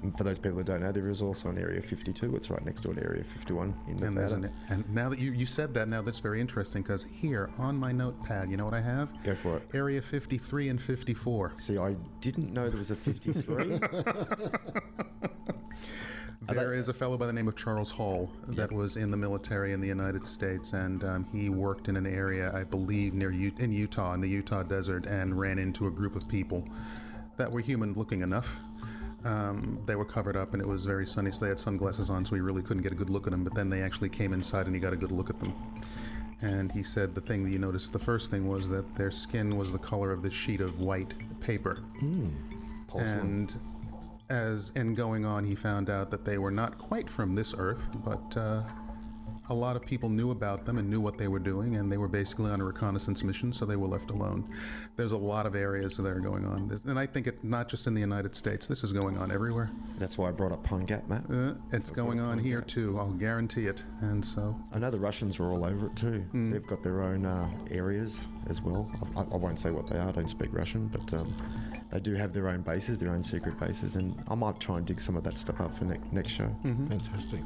And for those people that don't know, there is also an Area 52. It's right next door to Area 51 in Nevada. And now that you said that, now that's very interesting, because here on my notepad, you know what I have? Go for it. Area 53 and 54. See, I didn't know there was a 53. There is a fellow by the name of Charles Hall that was in the military in the United States, and he worked in an area, I believe, in Utah, in the Utah desert, and ran into a group of people that were human-looking enough. They were covered up, and it was very sunny, so they had sunglasses on, so he really couldn't get a good look at them, but then they actually came inside and he got a good look at them. And he said the thing that you noticed, the first thing was that their skin was the color of this sheet of white paper. And as in going on, he found out that they were not quite from this earth, but a lot of people knew about them and knew what they were doing, and they were basically on a reconnaissance mission, so they were left alone. There's a lot of areas that are going on, and I think it's not just in the United States. This is going on everywhere. That's why I brought up Pine Gap, Matt. It's going on here too, I'll guarantee it. And so I know the Russians are all over it too. They've got their own areas as well. I won't say what they are, I don't speak Russian, but they do have their own bases, their own secret bases, and I might try and dig some of that stuff up for next show. Fantastic.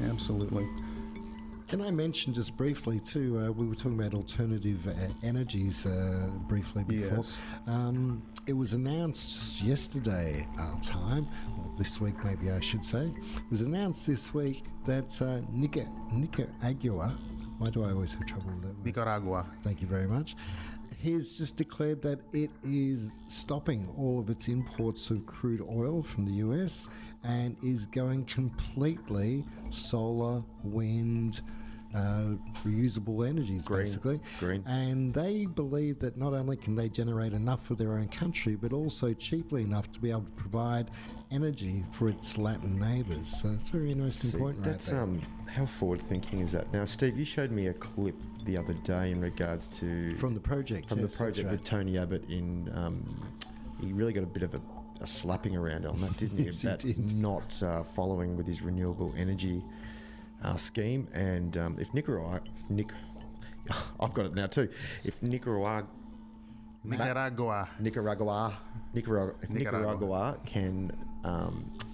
Absolutely. Can I mention just briefly too, we were talking about alternative energies briefly before. Yes. It was announced just yesterday our time, or this week maybe I should say, it was announced this week that Nicaragua, why do I always have trouble with that word? Nicaragua. Thank you very much. He's just declared that it is stopping all of its imports of crude oil from the US and is going completely solar, wind, reusable energies, basically. Green. And they believe that not only can they generate enough for their own country, but also cheaply enough to be able to provide energy for its Latin neighbours. So it's a very interesting point right That's there. how forward-thinking is that? Now, Steve, you showed me a clip the other day in regards to From the project. from yes, the project that's with Tony Abbott in. He really got a bit of a slapping around on that, didn't he? Yes, he about did. not following with his renewable energy scheme, and if Nicaragua, I've got it now too. If Nicaragua can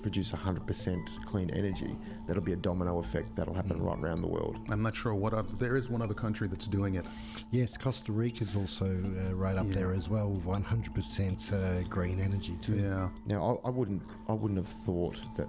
produce 100% clean energy, that'll be a domino effect that'll happen right around the world. I'm not sure what other, there is one other country that's doing it. Yes, Costa Rica's also right up there as well with 100% green energy too. Yeah. Now, I wouldn't have thought that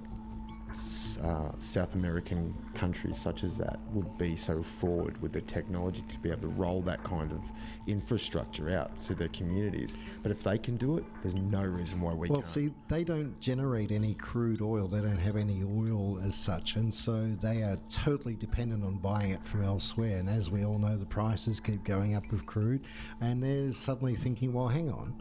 South American countries such as that would be so forward with the technology to be able to roll that kind of infrastructure out to their communities. But if they can do it, there's no reason why we can't. Well, see, they don't generate any crude oil. They don't have any oil as such, and so they are totally dependent on buying it from elsewhere. And as we all know, the prices keep going up with crude, and they're suddenly thinking, well, hang on.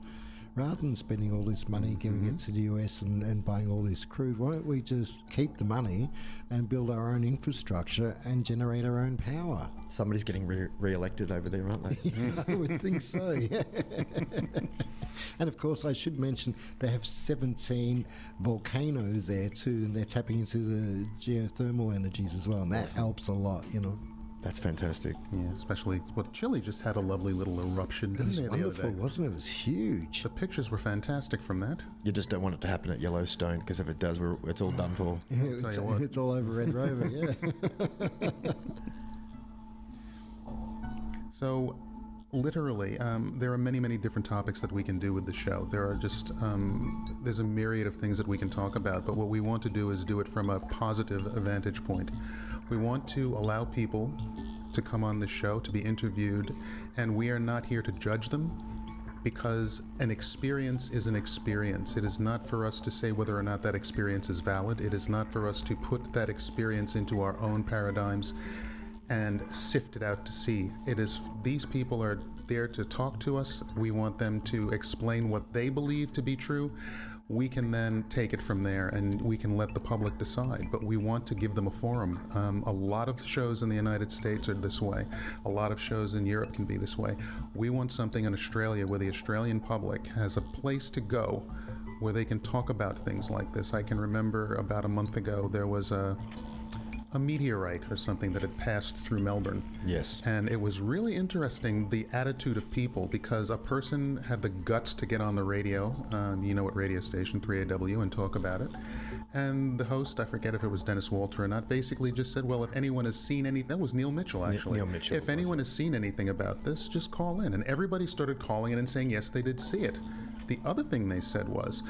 Rather than spending all this money giving it to the US and buying all this crude, why don't we just keep the money and build our own infrastructure and generate our own power? Somebody's getting re-elected over there, aren't they? Yeah, I would think so, yeah. And of course, I should mention they have 17 volcanoes there too, and they're tapping into the geothermal energies as well, and that helps a lot, you know. That's fantastic. Yeah, especially, Chile just had a lovely little eruption. It was didn't they, the other wonderful, day? wasn't it? It was huge. The pictures were fantastic from that. You just don't want it to happen at Yellowstone, because if it does, it's all done for. Yeah, tell you what. it's all over Red Rover, yeah. So, literally, there are many, many different topics that we can do with the show. There are just, there's a myriad of things that we can talk about, but what we want to do is do it from a positive vantage point. We want to allow people to come on the show, to be interviewed, and we are not here to judge them, because an experience is an experience. It is not for us to say whether or not that experience is valid. It is not for us to put that experience into our own paradigms and sift it out to see. It is, these people are there to talk to us. We want them to explain what they believe to be true. We can then take it from there and we can let the public decide, but we want to give them a forum. A lot of shows in the United States are this way. A lot of shows in Europe can be this way. We want something in Australia where the Australian public has a place to go where they can talk about things like this. I can remember about a month ago there was a meteorite or something that had passed through Melbourne. Yes. And it was really interesting, the attitude of people, because a person had the guts to get on the radio, you know what radio station, 3AW, and talk about it. And the host, I forget if it was Dennis Walter or not, basically just said, well, if anyone has seen anything, that was Neil Mitchell actually. Neil Mitchell. If anyone has seen anything about this, just call in. And everybody started calling in and saying, yes, they did see it. The other thing they said was,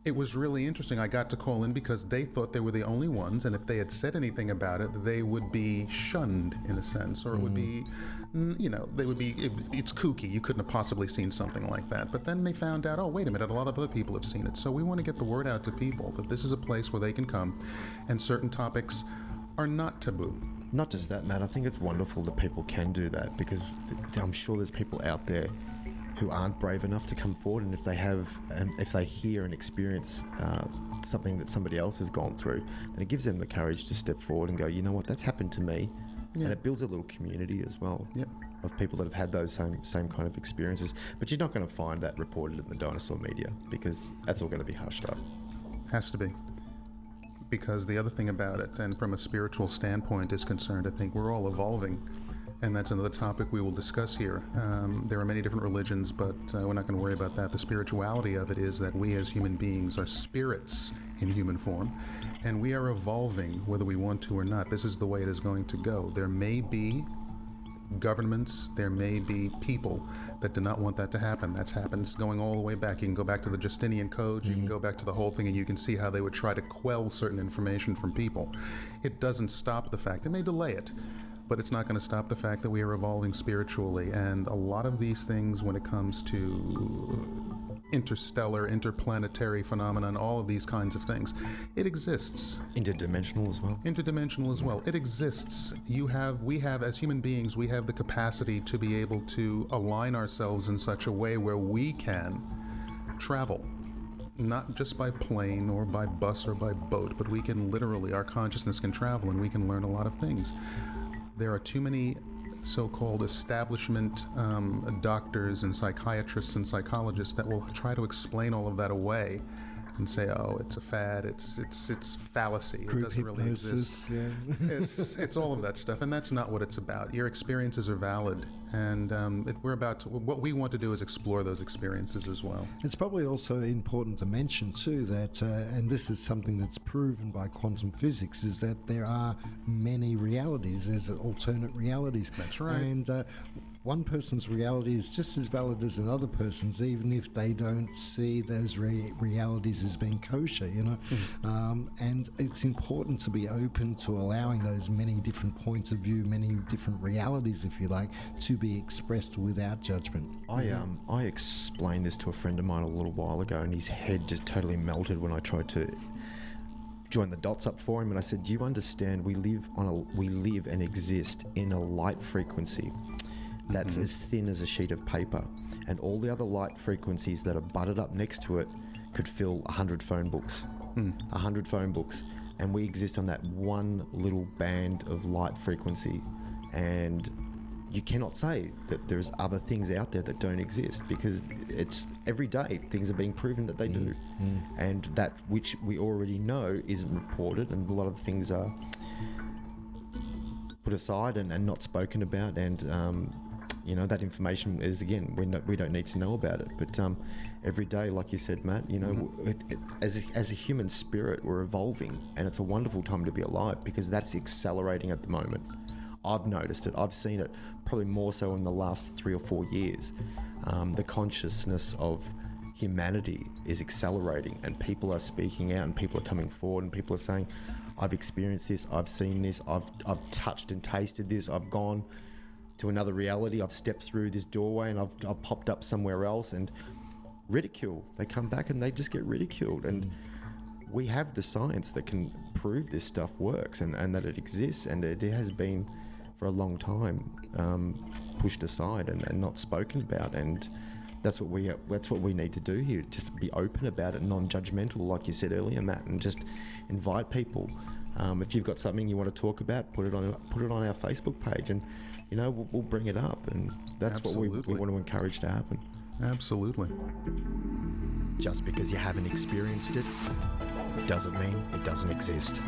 it was really interesting. I got to call in because they thought they were the only ones, and if they had said anything about it, they would be shunned in a sense, or it would be, you know, they would be, it's kooky. You couldn't have possibly seen something like that. But then they found out, oh, wait a minute, a lot of other people have seen it. So we want to get the word out to people that this is a place where they can come, and certain topics are not taboo. Not just that, Matt. I think it's wonderful that people can do that, because I'm sure there's people out there who aren't brave enough to come forward, and if they have, and if they hear and experience something that somebody else has gone through, then it gives them the courage to step forward and go, you know what, that's happened to me. Yeah. And it builds a little community as well. Yep. Of people that have had those same kind of experiences. But you're not going to find that reported in the dinosaur media, because that's all going to be hushed up. Has to be. Because the other thing about it, and from a spiritual standpoint is concerned, I think we're all evolving. and that's another topic we will discuss here. There are many different religions, but we're not going to worry about that. The spirituality of it is that we as human beings are spirits in human form, and we are evolving whether we want to or not. This is the way it is going to go. There may be governments, there may be people that do not want that to happen. That's happened going all the way back. You can go back to the Justinian Code, you can go back to the whole thing, and you can see how they would try to quell certain information from people. It doesn't stop the fact, it may delay it, but it's not going to stop the fact that we are evolving spiritually. And a lot of these things, when it comes to interstellar, interplanetary phenomenon, all of these kinds of things, it exists. Interdimensional as well. Interdimensional as well. It exists. We have, as human beings, we have the capacity to be able to align ourselves in such a way where we can travel. Not just by plane or by bus or by boat, but we can literally, our consciousness can travel and we can learn a lot of things. There are too many so-called establishment doctors and psychiatrists and psychologists that will try to explain all of that away and say, oh, it's a fad, it's fallacy, it doesn't really exist. Yeah. It's all of that stuff, and that's not what it's about. Your experiences are valid, and what we want to do is explore those experiences as well. It's probably also important to mention too that, and this is something that's proven by quantum physics, is that there are many realities. There's alternate realities. That's right. And one person's reality is just as valid as another person's, even if they don't see those realities as being kosher, you know. And it's important to be open to allowing those many different points of view, many different realities, if you like, to be expressed without judgment. I explained this to a friend of mine a little while ago, and his head just totally melted when I tried to join the dots up for him. And I said, do you understand we live and exist in a light frequency that's as thin as a sheet of paper, and all the other light frequencies that are butted up next to it could fill 100 phone books. 100 phone books, and we exist on that one little band of light frequency. And you cannot say that there's other things out there that don't exist, because it's every day things are being proven that they do. And that which we already know isn't reported, and a lot of things are put aside and not spoken about. And you know, that information is, again, we don't need to know about it. But every day, like you said, Matt, you know, as a human spirit, we're evolving, and it's a wonderful time to be alive, because that's accelerating at the moment. I've noticed it. I've seen it probably more so in the last 3 or 4 years. The consciousness of humanity is accelerating, and people are speaking out, and people are coming forward, and people are saying, I've experienced this, I've seen this, I've touched and tasted this, I've gone to another reality, I've stepped through this doorway, and I've popped up somewhere else. And ridicule, they come back and they just get ridiculed. And we have the science that can prove this stuff works, and that it exists, and it has been for a long time pushed aside and not spoken about. And that's what we need to do here, just be open about it, non-judgmental, like you said earlier, Matt, and just invite people. If you've got something you want to talk about, put it on our Facebook page, and you know, we'll bring it up. And that's Absolutely. what we want to encourage to happen. Absolutely. Just because you haven't experienced it doesn't mean it doesn't exist.